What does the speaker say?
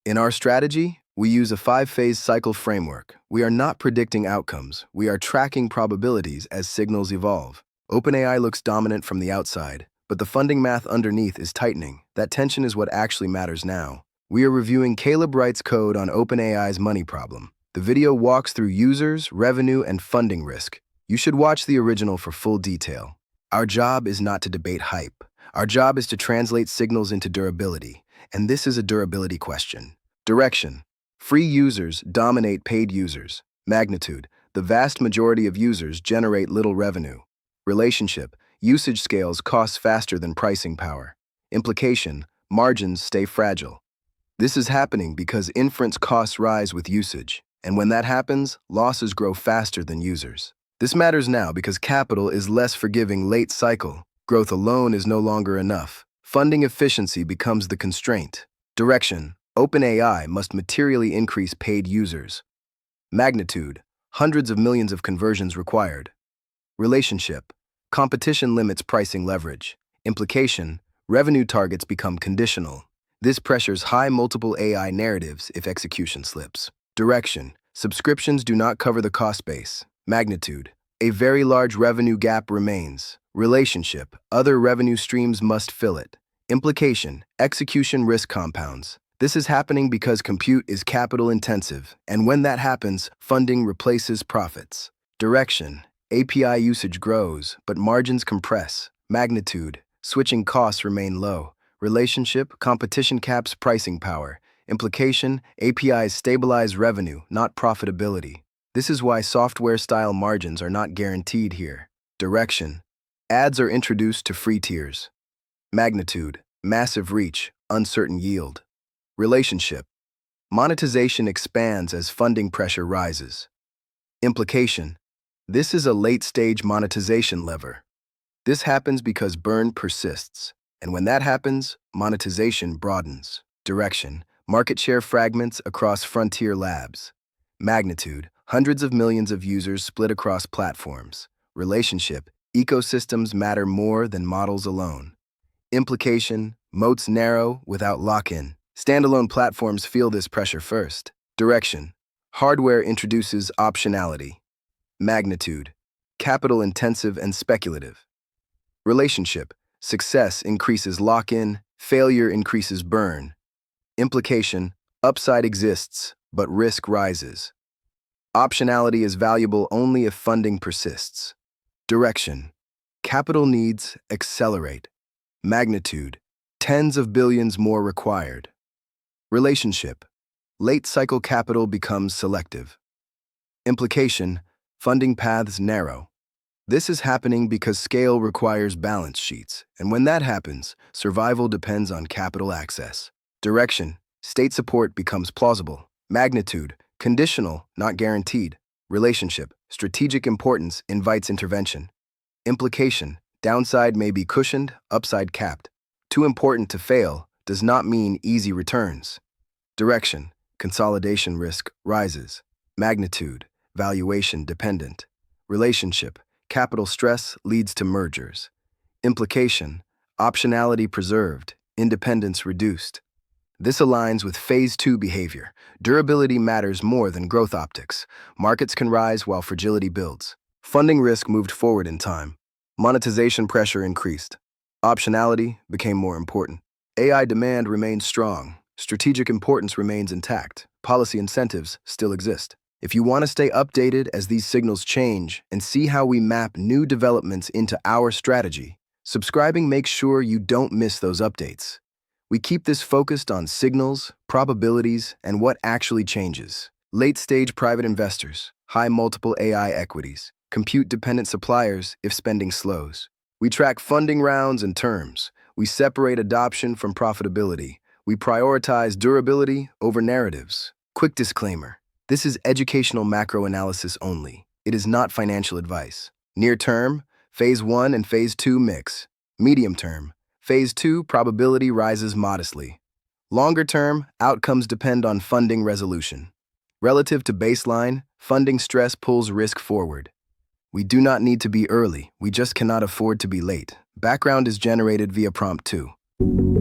In our strategy, we use a 5-phase cycle framework. We are not predicting outcomes. We are tracking probabilities as signals evolve. OpenAI looks dominant from the outside, but the funding math underneath is tightening. That tension is what actually matters now. We are reviewing Caleb Wright's code on OpenAI's money problem. The video walks through users, revenue, and funding risk. You should watch the original for full detail. Our job is not to debate hype. Our job is to translate signals into durability, and this is a durability question. Direction. Free users dominate paid users. Magnitude. The vast majority of users generate little revenue. Relationship. Usage scales costs faster than pricing power. Implication. Margins stay fragile. This is happening because inference costs rise with usage, and when that happens, losses grow faster than users. This matters now because capital is less forgiving late cycle. Growth alone is no longer enough. Funding efficiency becomes the constraint. Direction. OpenAI must materially increase paid users. Magnitude. Hundreds of millions of conversions required. Relationship. Competition limits pricing leverage. Implication. Revenue targets become conditional. This pressures high multiple AI narratives if execution slips. Direction. Subscriptions do not cover the cost base. Magnitude. A very large revenue gap remains. Relationship. Other revenue streams must fill it. Implication. Execution risk compounds. This is happening because compute is capital intensive, and when that happens, funding replaces profits. Direction. API usage grows, but margins compress. Magnitude. Switching costs remain low. Relationship. Competition caps pricing power. Implication. APIs stabilize revenue, not profitability. This is why software-style margins are not guaranteed here. Direction. Ads are introduced to free tiers. Magnitude. Massive reach, uncertain yield. Relationship. Monetization expands as funding pressure rises. Implication. This is a late-stage monetization lever. This happens because burn persists, and when that happens, monetization broadens. Direction. Market share fragments across frontier labs. Magnitude. Hundreds of millions of users split across platforms. Relationship. Ecosystems matter more than models alone. Implication. Moats narrow without lock-in. Standalone platforms feel this pressure first. Direction. Hardware introduces optionality. Magnitude. Capital-intensive and speculative. Relationship. Success increases lock-in, failure increases burn. Implication. Upside exists, but risk rises. Optionality is valuable only if funding persists. Direction. Capital needs accelerate. Magnitude. Tens of billions more required. Relationship. Late cycle capital becomes selective. Implication. Funding paths narrow. This is happening because scale requires balance sheets, and when that happens, survival depends on capital access. Direction. State support becomes plausible. Magnitude. Conditional, not guaranteed. Relationship. Strategic importance invites intervention. Implication. Downside may be cushioned, upside capped. Too important to fail does not mean easy returns. Direction. Consolidation risk rises. Magnitude. Valuation dependent. Relationship. Capital stress leads to mergers. Implication. Optionality preserved, independence reduced. This aligns with Phase 2 behavior. Durability matters more than growth optics. Markets can rise while fragility builds. Funding risk moved forward in time. Monetization pressure increased. Optionality became more important. AI demand remains strong. Strategic importance remains intact. Policy incentives still exist. If you want to stay updated as these signals change and see how we map new developments into our strategy, subscribing makes sure you don't miss those updates. We keep this focused on signals, probabilities, and what actually changes. Late-stage private investors, high multiple AI equities, compute-dependent suppliers if spending slows. We track funding rounds and terms. We separate adoption from profitability. We prioritize durability over narratives. Quick disclaimer. This is educational macro analysis only. It is not financial advice. Near term, Phase 1 and Phase 2 mix. Medium term, Phase 2 probability rises modestly. Longer term, outcomes depend on funding resolution. Relative to baseline, funding stress pulls risk forward. We do not need to be early, we just cannot afford to be late. Background is generated via prompt 2.